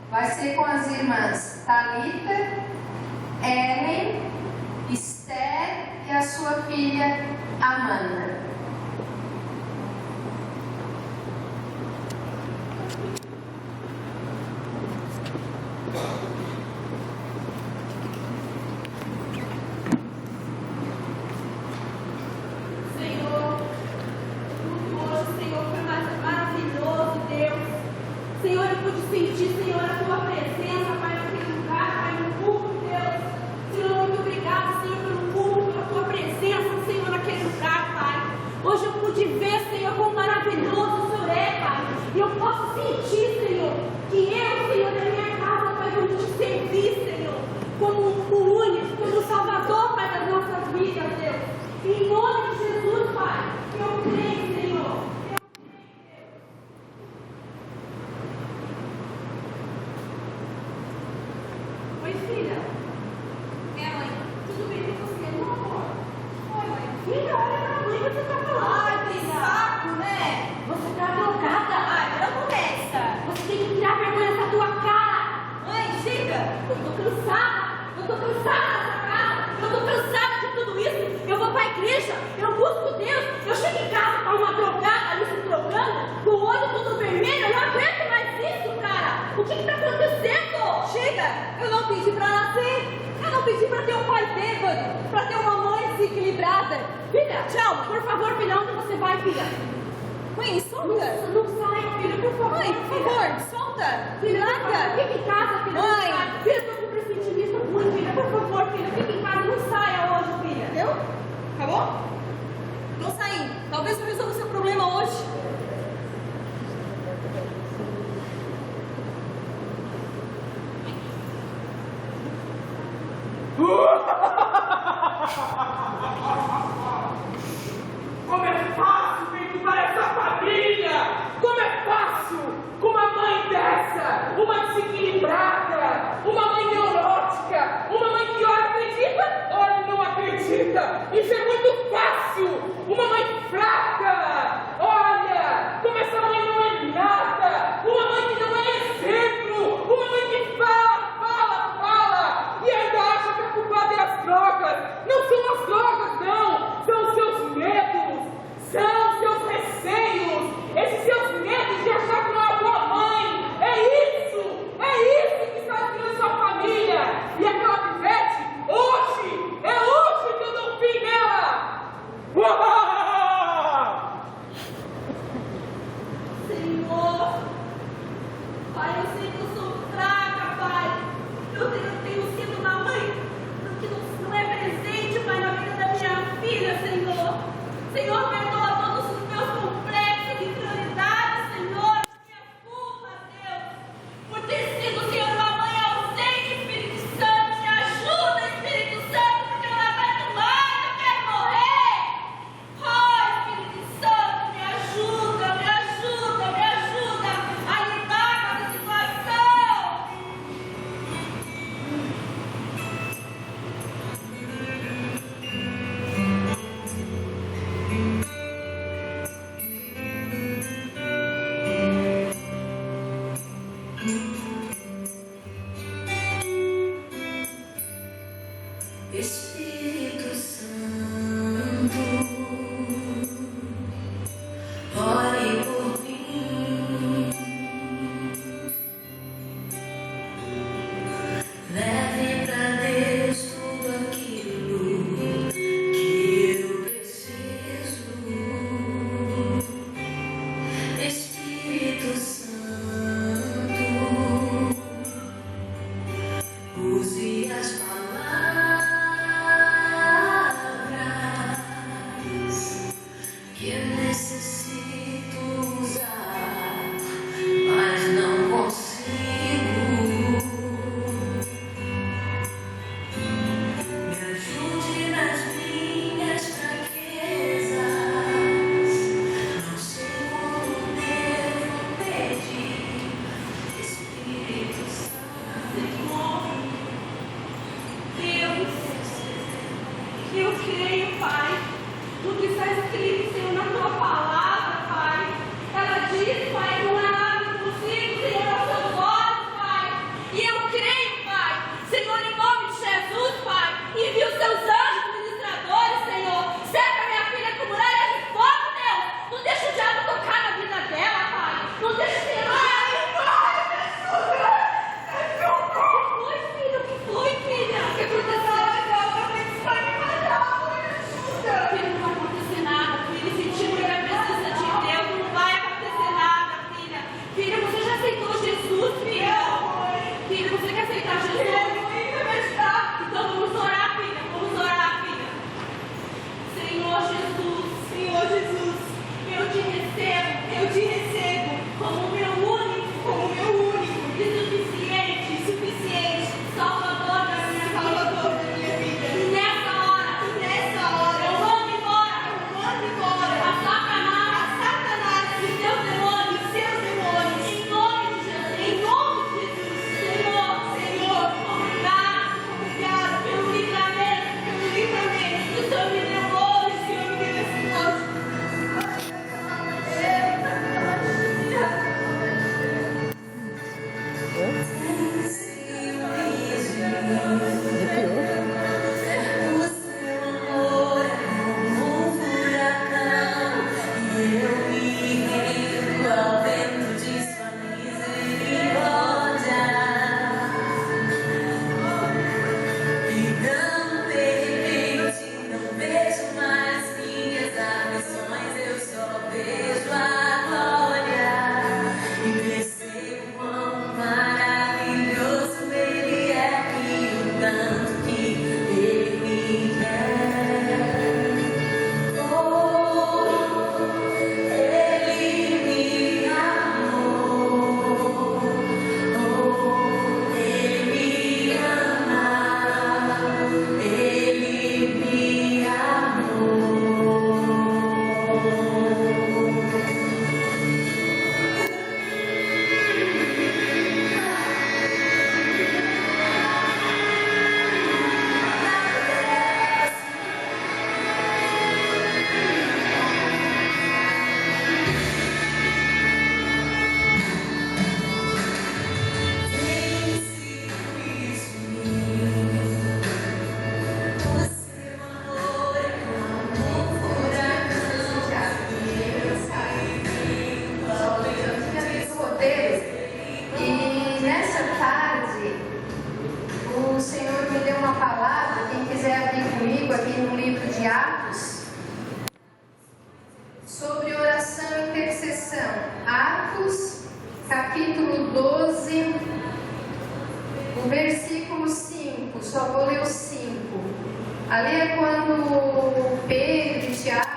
vai ser com as irmãs Thalita, Ellen, Esther e a sua filha Amanda. Como é fácil perturbar essa família! Como é fácil com uma mãe dessa! Uma desequilibrada! Uma mãe neurótica! Uma mãe que ora acredita, ora não acredita! Isso é muito fácil! Uma mãe fraca! Olha! Como essa mãe não é nada! Uma mãe que não é exemplo! Uma mãe que fala! E ainda acha que a culpada é as drogas! Não são as drogas, não! São os seus medos! São seus receios, esses seus medos de achar que não é a tua mãe. É isso o Senhor me deu uma palavra, quem quiser abrir comigo aqui no livro de Atos, sobre oração e intercessão. Atos, capítulo 12, o versículo 5, só vou ler o 5. Ali é quando Pedro e Tiago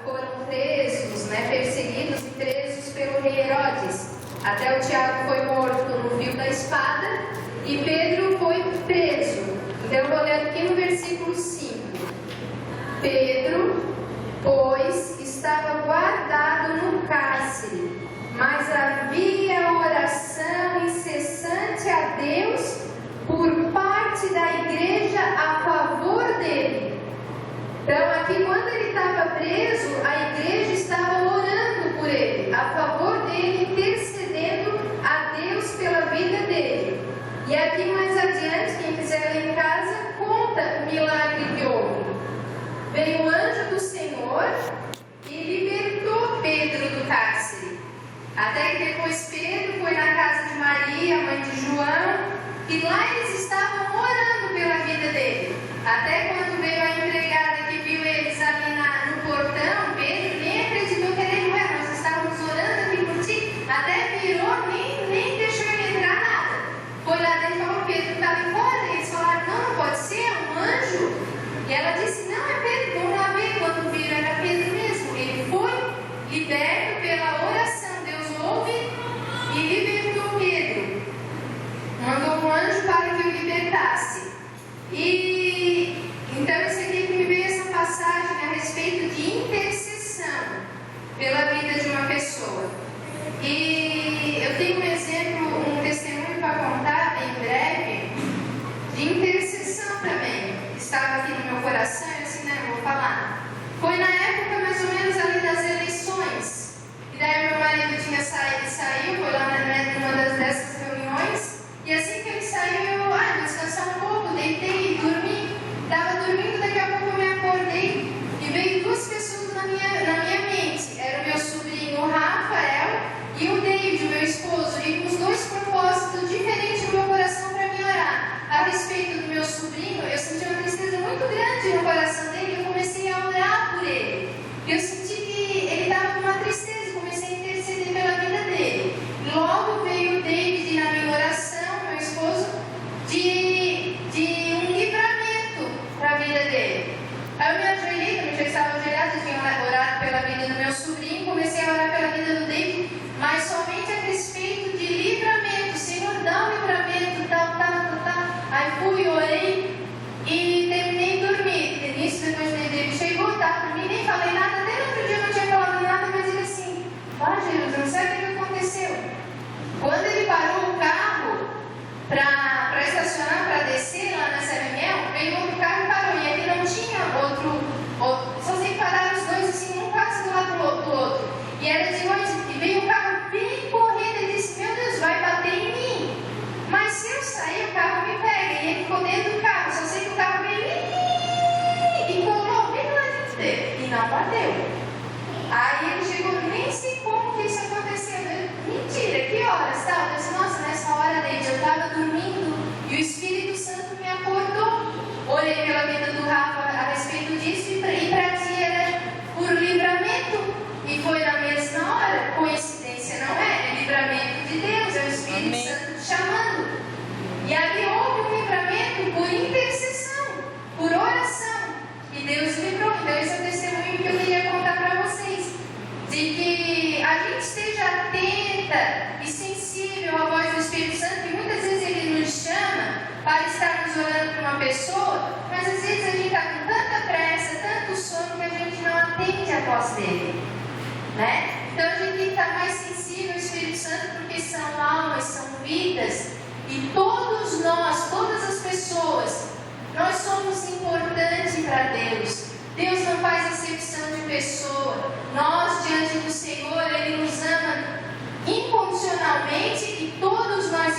foram presos, perseguidos e presos pelo rei Herodes. Até o Tiago foi morto no fio da espada e Pedro foi preso. Então eu vou ler aqui no versículo 5. Pedro, pois, estava guardado no cárcere, mas havia oração incessante a Deus por parte da igreja a favor dele. Então aqui, quando ele estava preso, a igreja estava orando por ele, a favor dele, intercedendo a Deus pela vida dele. E aqui mais adiante, quem quiser ler em casa, conta o milagre que houve. Veio o anjo do Senhor e libertou Pedro do cárcere. Até que depois Pedro foi na casa de Maria, mãe de João, e lá eles estavam orando pela vida dele. Até quando veio a empregada que viu eles ali no portão, Pedro nem acreditou que era ele. Nós estávamos orando aqui por ti. Até virou, nem deixou ele entrar nada. Foi lá dentro e falou: Pedro estava fora. Eles falaram: não pode ser, é um anjo. E ela disse: não, é Pedro, vamos lá ver. Quando viram, era Pedro mesmo. Ele foi liberto pela oração. Deus ouve e libertou Pedro. Mandou um anjo para que o libertasse. E então esse aqui que me veio essa passagem a respeito de intercessão pela vida de uma pessoa. E eu tenho um exemplo, um testemunho para contar bem breve de intercessão também. Estava aqui no meu coração e assim, vou falar. Foi na época mais ou menos ali das eleições. E daí meu marido tinha saiu, foi lá numa dessas reuniões. E assim que ele saiu, eu vou descansar um pouco, deitei, dormi. Estava dormindo, daqui a pouco eu me acordei e veio duas pessoas na minha mente. Era o meu sobrinho, o Rafael, e o David, o meu esposo. E com os dois propósitos diferentes no meu coração para me orar. A respeito do meu sobrinho, eu senti uma tristeza muito grande no coração dele e eu comecei a orar por ele. Eu senti que ele estava com uma tristeza e comecei a interceder pela vida dele. Logo veio o David na minha oração, meu esposo, de um livramento para a vida dele. Aí eu me ajoelhei, também já estava ajoelhada, eu tinha orado pela vida do meu sobrinho, comecei a orar pela vida do David, mas somente a respeito de livramento. Senhor, dá um livramento, tal. Aí fui, orei e terminei de dormir. Nisso, depois o David chegou, dormi, nem falei nada, até no outro dia eu não tinha falado nada, mas ele assim: Jesus, não sei o que aconteceu. Quando ele parou o carro para estacionar, para descer lá nessa reunião, veio outro carro e parou. E aqui não tinha outro, só sei que pararam os dois assim, um quase do lado do outro. E era de noite, e veio o carro bem correndo e disse: meu Deus, vai bater em mim. Mas se eu sair, o carro me pega. E ele ficou dentro do carro, só sei que o carro veio e colou bem lá dentro dele. E não bateu. Aí ele chegou, nem sei como que isso aconteceu. Mentira, que horas? Eu disse: nossa, nessa hora, Deide, eu estava dormindo e o Espírito Santo me acordou. Orei pela vida do Rafa a respeito disso e para ti era por livramento. E foi na mesma hora. Coincidência não é livramento de Deus, é o Espírito Santo te chamando. E ali houve um livramento por intercessão, por oração. E Deus livrou. Então esse é o testemunho que eu queria contar para vocês. De que a gente esteja atenta e sensível à voz do Espírito Santo, que muitas vezes Ele nos chama para estarmos orando por uma pessoa, mas às vezes a gente está com tanta pressa, tanto sono, que a gente não atende a voz dele. Então a gente tem que estar mais sensível ao Espírito Santo, porque são almas, são vidas, e todos nós, todas as pessoas, nós somos importantes para Deus. Deus não faz acepção de pessoa. Nós, diante do Senhor, Ele nos ama incondicionalmente e todos nós